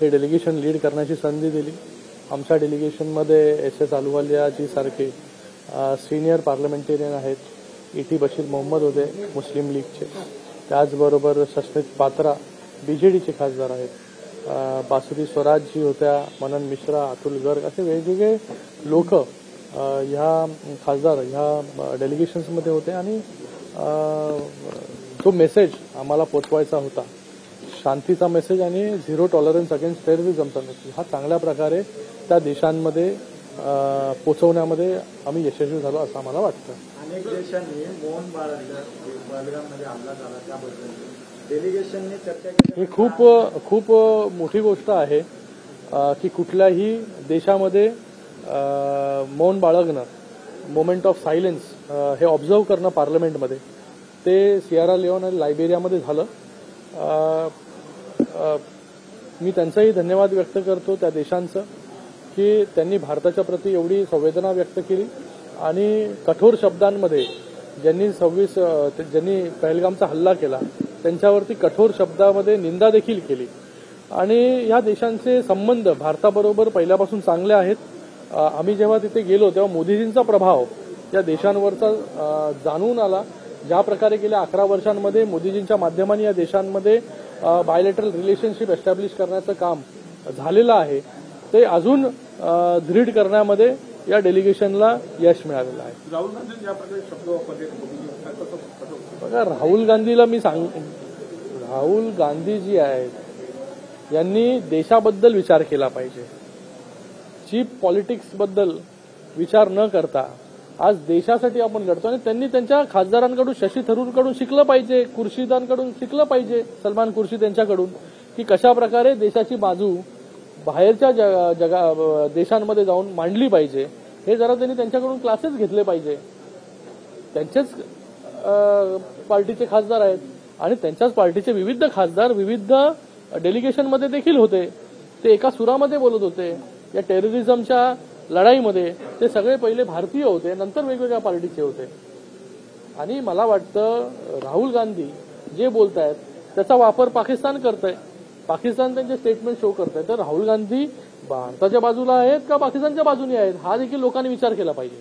हे delegation lead करण्याची संधी दिली। आमच्या डेलिगेशनमध्ये SS अहलुवालियाजी सारखे सिनियर पार्लमेंटेरियन आहेत, ET बशीर मोहम्मद होते मुस्लिम लीगचे, त्याचबरोबर सस्मित पात्रा BJDचे खासदार आहेत, बासुरी स्वराजजी होत्या, मनन मिश्रा, अतुल गर्ग असे वेगवेगळे लोक ह्या खासदार ह्या डेलिगेशन्समध्ये होते। आणि जो मेसेज आम्हाला पोचवायचा होता, शांतीचा मेसेज आणि झिरो टॉलरन्स अगेन्स्ट टेररिझमचा मेसेज, हा चांगल्या प्रकारे त्या देशांमध्ये पोचवण्यामध्ये आम्ही यशस्वी झालो असं आम्हाला वाटतं। अनेक देशांनी मौन बाळगल्यामध्ये हल्ला झाला त्याबद्दल डेलिगेशनने चर्चा केली। ही खूप मोठी गोष्ट आहे की कुठल्याही देशामध्ये मौन बाळगणं, मोमेंट ऑफ सायलेन्स हे ऑब्झर्व्ह करणं पार्लमेंटमध्ये, ते सिएरा लिओन आणि लायबेरियामध्ये झालं। मी त्यांचाही धन्यवाद व्यक्त करतो त्या देशांचं की त्यांनी भारताच्या प्रती एवढी संवेदना व्यक्त केली आणि कठोर शब्दांमध्ये ज्यांनी पहलगामचा हल्ला केला त्यांच्यावरती कठोर शब्दामध्ये निंदा देखील केली। आणि या देशांचे संबंध भारताबरोबर पहिल्यापासून चांगले आहेत। आम्ही जेव्हा तिथे गेलो तेव्हा मोदीजींचा प्रभाव या देशांवरचा जाणून आला। ज्या प्रकारे गेल्या 11 वर्षांमध्ये मोदीजींच्या माध्यमाने या देशांमध्ये बायलॅटरल रिलेशनशिप एस्टॅब्लिश करण्याचं काम झालेलं आहे, ते अजून दृढ करण्यामध्ये या डेलिगेशनला यश मिळालेलं आहे। राहुल गांधी या प्रकारे शब्द वापरले बघा, राहुल गांधी जी आहेत यांनी देशाबद्दल विचार केला पाहिजे, चीप पॉलिटिक्स बद्दल विचार न करता आज देशासाठी आपण लढतो। आणि त्यांनी त्यांच्या खासदारांकडून, शशी थरूरकडून शिकलं पाहिजे, खुर्शिदांकडून शिकलं पाहिजे, सलमान खुर्शिद यांच्याकडून, की कशा प्रकारे देशाची बाजू बाहेरच्या देशांमध्ये जाऊन मांडली पाहिजे। हे जरा त्यांनी त्यांच्याकडून क्लासेस घेतले पाहिजे। त्यांचेच पार्टीचे खासदार आहेत आणि त्यांच्याच पार्टीचे विविध खासदार विविध डेलिगेशनमध्ये देखील होते, ते एका सुरामध्ये बोलत होते। या टेररिझमच्या लढाईमध्ये ते सगळे पहिले भारतीय होते, नंतर वेगवेगळ्या पार्टीचे होते। आणि मला वाटतं राहुल गांधी जे बोलत आहेत त्याचा वापर पाकिस्तान करतंय, पाकिस्तान त्यांचे स्टेटमेंट शो करतंय, तर राहुल गांधी भारताच्या बाजूला आहेत का पाकिस्तानच्या बाजूने आहेत हा देखील लोकांनी विचार केला पाहिजे।